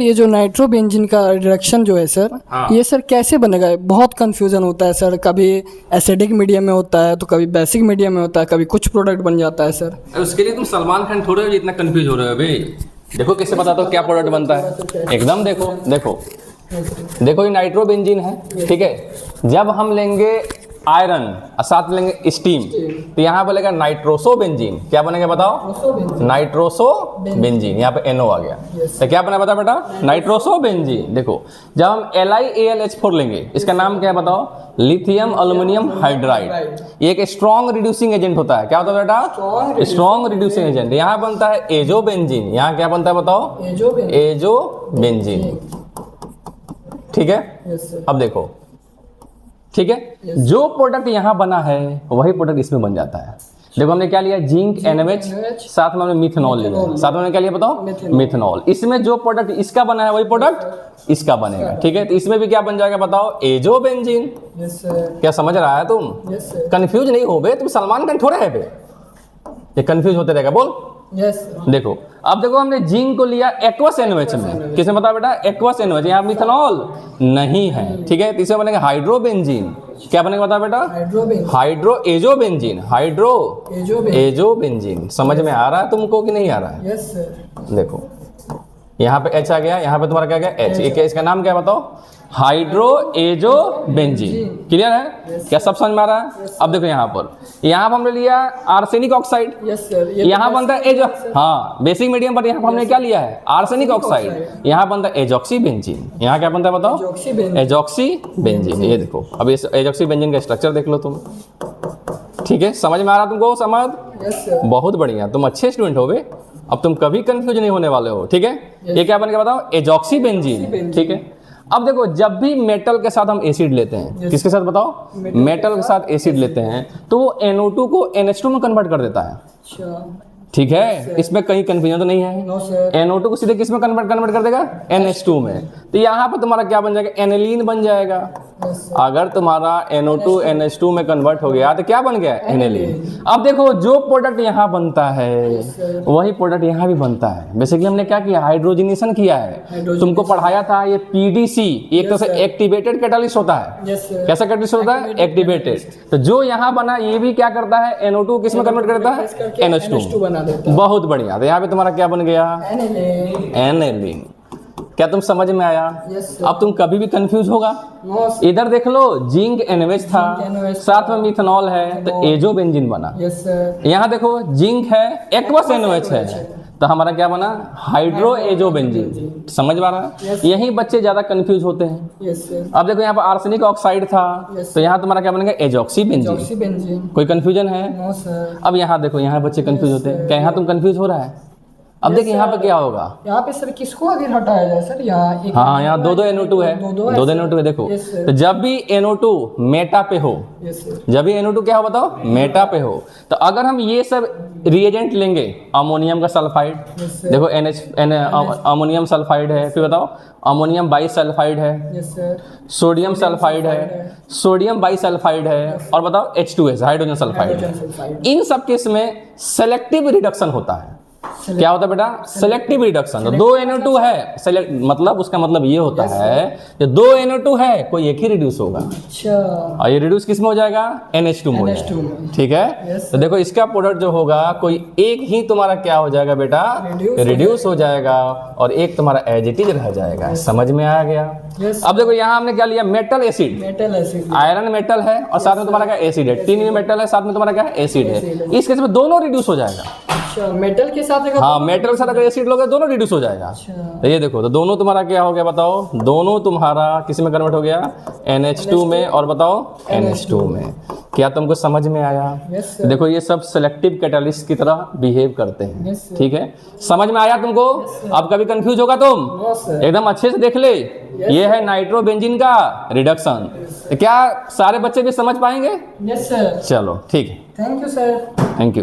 ये जो नाइट्रोबेंजीन का रिडक्शन जो है सर, हाँ। ये सर कैसे बनेगा? बहुत कंफ्यूजन होता है सर, कभी एसिडिक मीडियम में होता है तो कभी बेसिक मीडियम में होता है, कभी कुछ प्रोडक्ट बन जाता है सर। उसके लिए तुम सलमान खान थोड़े हो इतना कंफ्यूज हो रहे हो भाई। देखो कैसे बताता हूँ क्या प्रोडक्ट बनता है, एकदम देखो देखो देखो ये नाइट्रोबेंजीन है, ठीक है। जब हम लेंगे आयरन और साथ में लेंगे स्टीम तो यहाँ बोलेगा नाइट्रोसोबेंजीन। क्या बनेगा बताओ? नाइट्रोसोबेंजीन। यहाँ पे NO आ गया तो क्या बना बता बेटा? नाइट्रोसोबेंजीन। देखो जब हम LiAlH4 लेंगे, इसका नाम क्या है बताओ? Lithium aluminium hydride. ये एक स्ट्रॉन्ग रिड्यूसिंग एजेंट होता है। क्या होता है बेटा? Strong reducing agent. यहाँ बनता है एजोबेंजीन। यहाँ क्या बनता है बताओ? एजोबेंजीन, ठीक है। अब देखो, ठीक है, जो प्रोडक्ट यहाँ बना है वही प्रोडक्ट इसमें बन जाता है। देखो हमने क्या लिया? जिंक NaOH, साथ में हमने मिथेनॉल लिया, साथ में हमने क्या लिया बताओ? मिथेनॉल। इसमें जो प्रोडक्ट इसका बना है वही प्रोडक्ट इसका बनेगा, ठीक है। तो इसमें भी क्या बन जाएगा बताओ? एजोबेंजीन। क्या समझ रहा है तुम? कंफ्यूज नहीं हो बे, तुम सलमान खान थोड़े है बे, ये कंफ्यूज होते रहेगा। बोल देखो, अब देखो हमने जिंक को लिया एक्वस NaOH में। किसमें बता बेटा? Aqueous NaOH। यहाँ मिथेनॉल नहीं है, ठीक है। तीसरे बनेगा हाइड्रोबेंजीन। क्या बनेगा बता बेटा? Hydro azobenzene. Hydro azobenzene. समझ में आ रहा है तुमको कि नहीं आ रहा है? देखो यहाँ पे H आ गया, यहाँ पे तुम्हारा क्या गया? H। एक इसका नाम क्या है बताओ? Hydro azobenzene. क्लियर है? क्या सब समझ में आ रहा है? अब देखो यहाँ पर हमने लिया आर्सेनिक ऑक्साइड। यहाँ बनता है एजो, हाँ बेसिक मीडियम पर यहाँ पर हमने क्या लिया है? Arsenic oxide. यहाँ बनता है एजॉक्सीबेंजीन। यहाँ क्या बनता है बताओ? एजॉक्सीबेंजीन। ये देखो, अब इस एजॉक्सीबेंजीन का स्ट्रक्चर देख लो तुम, ठीक है। समझ में आ रहा तुमको? समझ बहुत बढ़िया, तुम अच्छे स्टूडेंट हो बे। अब तुम कभी कंफ्यूज नहीं होने वाले हो, ठीक है। ये क्या बन गया बताओ? एजॉक्सीबेंजीन, ठीक है। अब देखो जब भी मेटल के साथ हम एसिड लेते हैं, किसके साथ बताओ? मेटल के साथ एसिड लेते हैं तो वो NO2 को NH2 में कन्वर्ट कर देता है, ठीक है। इसमें कहीं कंफ्यूजन तो नहीं है? NO2 को सीधे किस में कन्वर्ट कर देगा? NH2 में। तो यहाँ पर तुम्हारा क्या बन जाएगा? एनिलीन बन जाएगा। अगर तुम्हारा NO2 NH2 में कन्वर्ट हो गया तो क्या बन गया? एनिलीन। अब देखो जो प्रोडक्ट यहाँ बनता है वही प्रोडक्ट यहाँ भी बनता है। बेसिकली हमने क्या किया? हाइड्रोजनेशन किया है। तुमको पढ़ाया था ये PDC एक तरह से एक्टिवेटेड कैटालिस्ट होता है। कैसा कैटालिस्ट होता है? एक्टिवेटेड। तो जो यहाँ बना ये भी क्या करता है? NO2 किस में कन्वर्ट करता है? NH2। बहुत बढ़िया। तो यहाँ पे तुम्हारा क्या बन गया? एनिलीन। क्या तुम समझ में आया? अब तुम कभी भी कंफ्यूज होगा? इधर देख लो, जिंक NaOH था, साथ में मिथेनॉल है तो एजोबेंजीन बना। यहाँ देखो जिंक है, एक्वस NaOH है तो हमारा क्या बना? Hydro azobenzene. समझ में आ रहा है? यही बच्चे ज्यादा कंफ्यूज होते हैं। अब देखो यहाँ पर आर्सेनिक ऑक्साइड था तो यहाँ तुम्हारा क्या बनेगा? एजॉक्सीबेंजीन। कोई कंफ्यूजन है? अब यहाँ देखो, यहाँ बच्चे कंफ्यूज होते हैं। क्या यहाँ तुम कंफ्यूज हो रहा है? अब देखिए यहाँ पे क्या होगा? यहाँ पे सर किसको आगे हटाया जाए सर? यहाँ हाँ यहाँ दो NO2 है, दो NO2 है। देखो तो जब भी NO2 मेटा पे हो, जब भी NO2 क्या हो बताओ? मेटा पे हो, तो अगर हम ये सब रिएजेंट लेंगे, अमोनियम का सल्फाइड, देखो अमोनियम सल्फाइड है, फिर बताओ अमोनियम बाइसल्फाइड है, सोडियम सल्फाइड है, सोडियम बाइसल्फाइड है, और बताओ H2S हाइड्रोजन सल्फाइड है। इन सब केस में सेलेक्टिव रिडक्शन होता है। क्या होता है बेटा? Selective reduction. तो 2 NO2 है, सेलेक्ट मतलब उसका मतलब ये होता है कि 2 NO2 है, कोई एक ही रिड्यूस होगा। और ये रिड्यूस किस में हो जाएगा? NH2 में हो जाएगा, ठीक है। तो देखो इसका प्रोडक्ट जो होगा कोई एक ही तुम्हारा क्या हो जाएगा बेटा? रिड्यूस हो जाएगा और एक तुम्हारा एज इट इज रह जाएगा। समझ में आ गया? अब देखो यहाँ हमने क्या लिया? Metal acid. आयरन मेटल है और साथ में तुम्हारा क्या? एसिड है। टिन में मेटल है, साथ में तुम्हारा क्या है? एसिड है। इस केस में दोनों रिड्यूस हो जाएगा। मेटल के साथ हाँ मेटल के साथ अगर एसिड लोगे दोनों रिड्यूस हो जाएगा। तो ये देखो, तो दोनों तुम्हारा क्या हो गया बताओ? दोनों तुम्हारा किस में कन्वर्ट हो गया? NH2 में, और बताओ NH2 में। क्या तुमको समझ में आया? देखो ये सब सेलेक्टिव कैटालिस्ट की तरह बिहेव करते हैं, ठीक है। समझ में आया तुमको? अब कभी कंफ्यूज होगा तुम? एकदम अच्छे से देख ले। ये है नाइट्रोबेंजीन का रिडक्शन। क्या सारे बच्चे भी समझ पाएंगे? Yes sir. चलो ठीक है, thank you sir. Thank you.